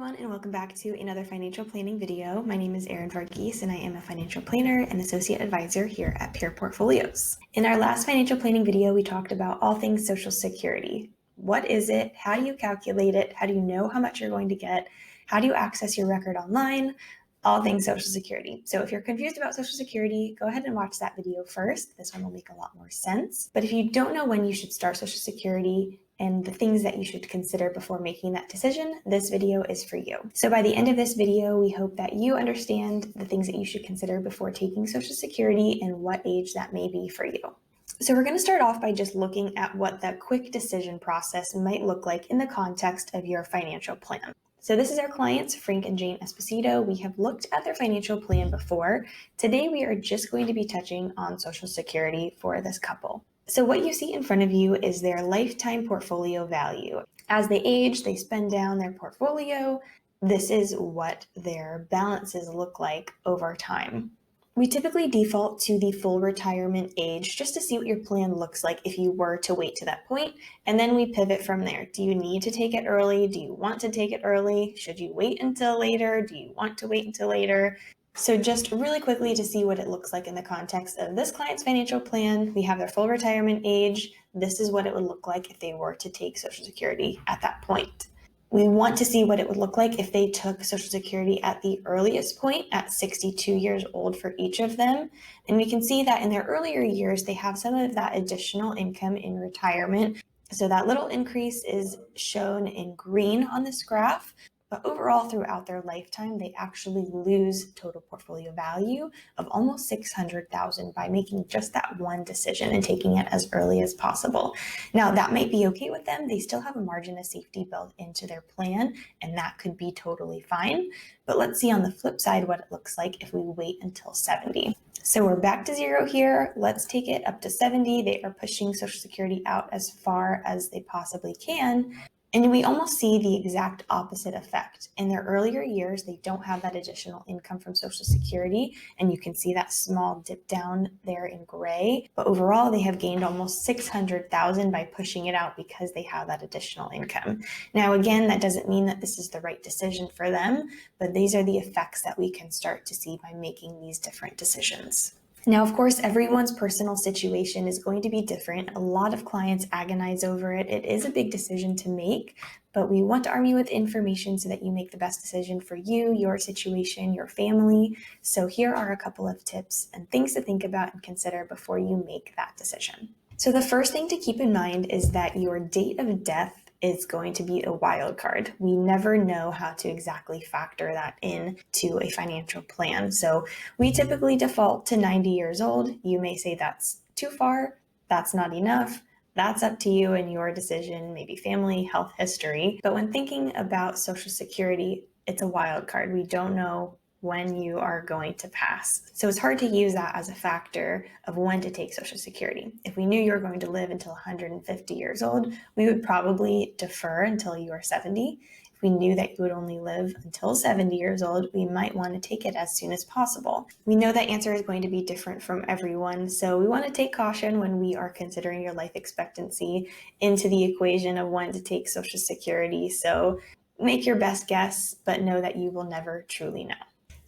everyone, and welcome back to another financial planning video. My name is Erin Varghese, and I am a financial planner and associate advisor here at Peer Portfolios. In our last financial planning video, we talked about all things Social Security. What is it? How do you calculate it? How do you know how much you're going to get? How do you access your record online? All things Social Security. So if you're confused about Social Security, go ahead and watch that video first. This one will make a lot more sense. But if you don't know when you should start Social Security and the things that you should consider before making that decision, this video is for you. So by the end of this video, we hope that you understand the things that you should consider before taking Social Security and what age that may be for you. So we're going to start off by just looking at what that quick decision process might look like in the context of your financial plan. So this is our clients, Frank and Jane Esposito. We have looked at their financial plan before. Today, we are just going to be touching on Social Security for this couple. So what you see in front of you is their lifetime portfolio value. As they age, they spend down their portfolio. This is what their balances look like over time. We typically default to the full retirement age just to see what your plan looks like if you were to wait to that point, and then we pivot from there. Do you need to take it early? Do you want to take it early? Should you wait until later? Do you want to wait until later? So just really quickly to see what it looks like in the context of this client's financial plan, we have their full retirement age. This is what it would look like if they were to take Social Security at that point. We want to see what it would look like if they took Social Security at the earliest point at 62 years old for each of them. And we can see that in their earlier years, they have some of that additional income in retirement. So that little increase is shown in green on this graph. But overall, throughout their lifetime, they actually lose total portfolio value of almost $600,000 by making just that one decision and taking it as early as possible. Now, that might be okay with them. They still have a margin of safety built into their plan, and that could be totally fine. But let's see on the flip side what it looks like if we wait until 70. So we're back to zero here. Let's take it up to 70. They are pushing Social Security out as far as they possibly can. And we almost see the exact opposite effect. In their earlier years, they don't have that additional income from Social Security, and you can see that small dip down there in gray. But overall, they have gained almost $600,000 by pushing it out because they have that additional income. Now, again, that doesn't mean that this is the right decision for them, but these are the effects that we can start to see by making these different decisions. Now, of course, everyone's personal situation is going to be different. A lot of clients agonize over it. It is a big decision to make, but we want to arm you with information so that you make the best decision for you, your situation, your family. So here are a couple of tips and things to think about and consider before you make that decision. So the first thing to keep in mind is that your date of death is going to be a wild card. We never know how to exactly factor that in to a financial plan. So we typically default to 90 years old. You may say that's too far, that's not enough. That's up to you and your decision, maybe family, health history. But when thinking about Social Security, it's a wild card. We don't know when you are going to pass. So it's hard to use that as a factor of when to take Social Security. If we knew you were going to live until 150 years old, we would probably defer until you are 70. If we knew that you would only live until 70 years old, we might want to take it as soon as possible. We know that answer is going to be different from everyone, so we want to take caution when we are considering your life expectancy into the equation of when to take Social Security. So make your best guess, but know that you will never truly know.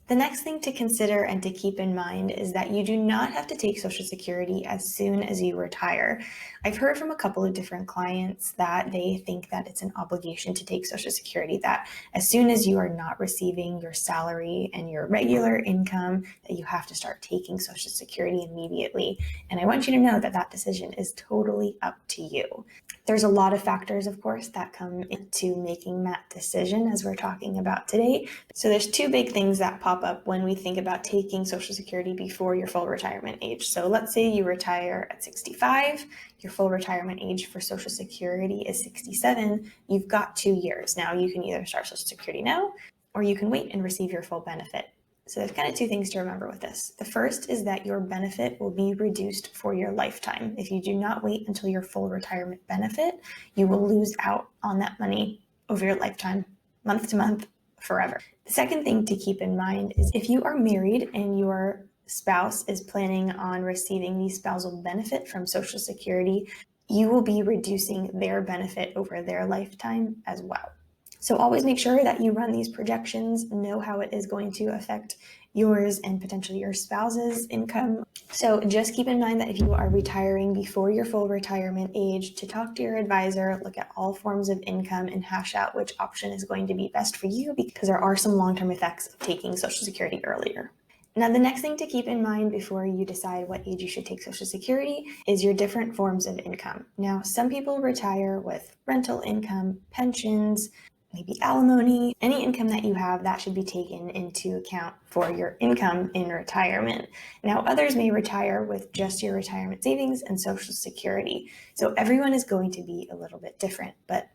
The next thing to consider and to keep in mind is that you do not have to take Social Security as soon as you retire. I've heard from a couple of different clients that they think that it's an obligation to take Social Security, that as soon as you are not receiving your salary and your regular income, that you have to start taking Social Security immediately. And I want you to know that that decision is totally up to you. There's a lot of factors, of course, that come into making that decision as we're talking about today. So there's two big things that pop up when we think about taking Social Security before your full retirement age. So let's say you retire at 65, your full retirement age for Social Security is 67, you've got 2 years. Now you can either start Social Security now, or you can wait and receive your full benefit. So there's kind of two things to remember with this. The first is that your benefit will be reduced for your lifetime. If you do not wait until your full retirement benefit, you will lose out on that money over your lifetime, month to month, forever. The second thing to keep in mind is if you are married and your spouse is planning on receiving the spousal benefit from Social Security, you will be reducing their benefit over their lifetime as well. So always make sure that you run these projections, know how it is going to affect yours and potentially your spouse's income. So just keep in mind that if you are retiring before your full retirement age, to talk to your advisor, look at all forms of income and hash out which option is going to be best for you, because there are some long-term effects of taking Social Security earlier. Now, the next thing to keep in mind before you decide what age you should take Social Security is your different forms of income. Now, some people retire with rental income, pensions, maybe alimony. Any income that you have, that should be taken into account for your income in retirement. Now, others may retire with just your retirement savings and Social Security. So everyone is going to be a little bit different, but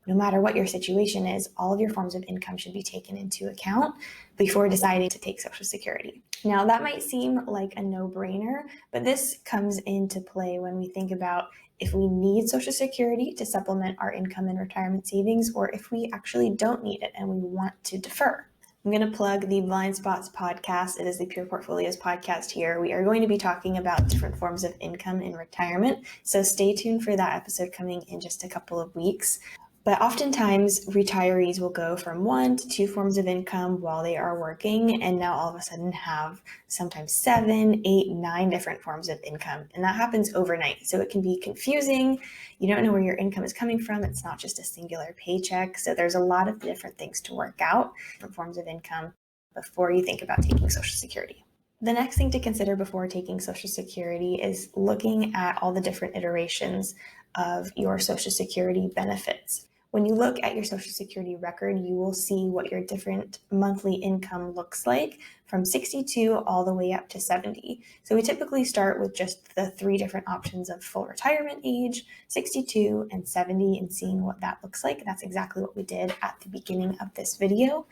no matter what your situation is, all of your forms of income should be taken into account before deciding to take Social Security. Now, that might seem like a no-brainer, but this comes into play when we think about if we need Social Security to supplement our income and retirement savings, or if we actually don't need it and we want to defer. I'm going to plug the Blind Spots podcast. It is the Pure Portfolios podcast here. We are going to be talking about different forms of income in retirement, so stay tuned for that episode coming in just a couple of weeks. But oftentimes, retirees will go from 1 to 2 forms of income while they are working, and now all of a sudden have sometimes 7, 8, 9 different forms of income. And that happens overnight. So it can be confusing. You don't know where your income is coming from. It's not just a singular paycheck. So there's a lot of different things to work out, different forms of income, before you think about taking Social Security. The next thing to consider before taking Social Security is looking at all the different iterations of your Social Security benefits. When you look at your Social Security record, you will see what your different monthly income looks like from 62 all the way up to 70. So we typically start with just the 3 different options of full retirement age, 62, and 70, and seeing what that looks like. That's exactly what we did at the beginning of this video.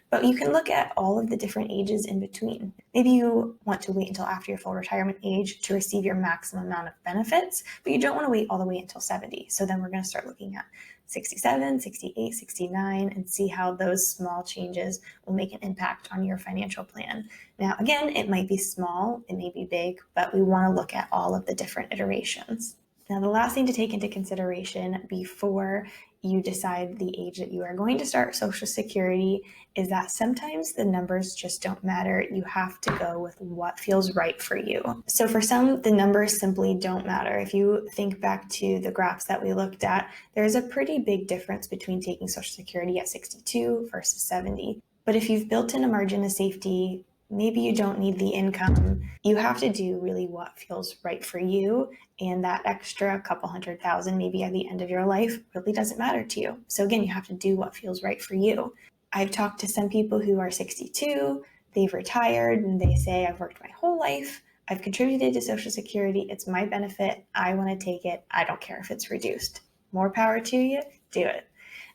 But you can look at all of the different ages in between. Maybe you want to wait until after your full retirement age to receive your maximum amount of benefits, but you don't want to wait all the way until 70. So then we're going to start looking at 67, 68, 69, and see how those small changes will make an impact on your financial plan. Now, again, it might be small, it may be big, but we want to look at all of the different iterations. Now, the last thing to take into consideration before you decide the age that you are going to start Social Security is that sometimes the numbers just don't matter. You have to go with what feels right for you. So for some, the numbers simply don't matter. If you think back to the graphs that we looked at, there's a pretty big difference between taking Social Security at 62 versus 70. But if you've built in a margin of safety, maybe you don't need the income. You have to do really what feels right for you, and that extra couple $100,000 maybe at the end of your life really doesn't matter to you. So again, you have to do what feels right for you. I've talked to some people who are 62, they've retired, and they say, I've worked my whole life, I've contributed to Social Security, it's my benefit, I want to take it, I don't care if it's reduced. More power to you, do it.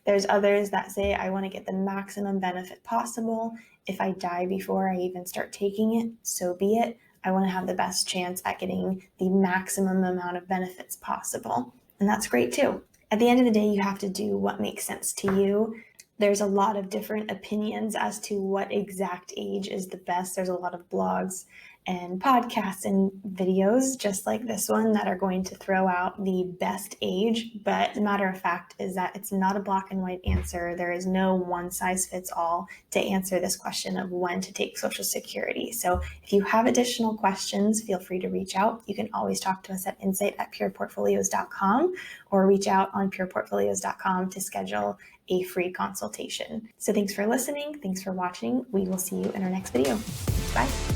There's others that say, I want to get the maximum benefit possible. If I die before I even start taking it, so be it. I want to have the best chance at getting the maximum amount of benefits possible. And that's great too. At the end of the day, you have to do what makes sense to you. There's a lot of different opinions as to what exact age is the best. There's a lot of blogs and podcasts and videos just like this one that are going to throw out the best age. But the matter of fact is that it's not a black and white answer. There is no one size fits all to answer this question of when to take Social Security. So if you have additional questions, feel free to reach out. You can always talk to us at insight@pureportfolios.com or reach out on pureportfolios.com to schedule a free consultation. So thanks for listening. Thanks for watching. We will see you in our next video. Bye.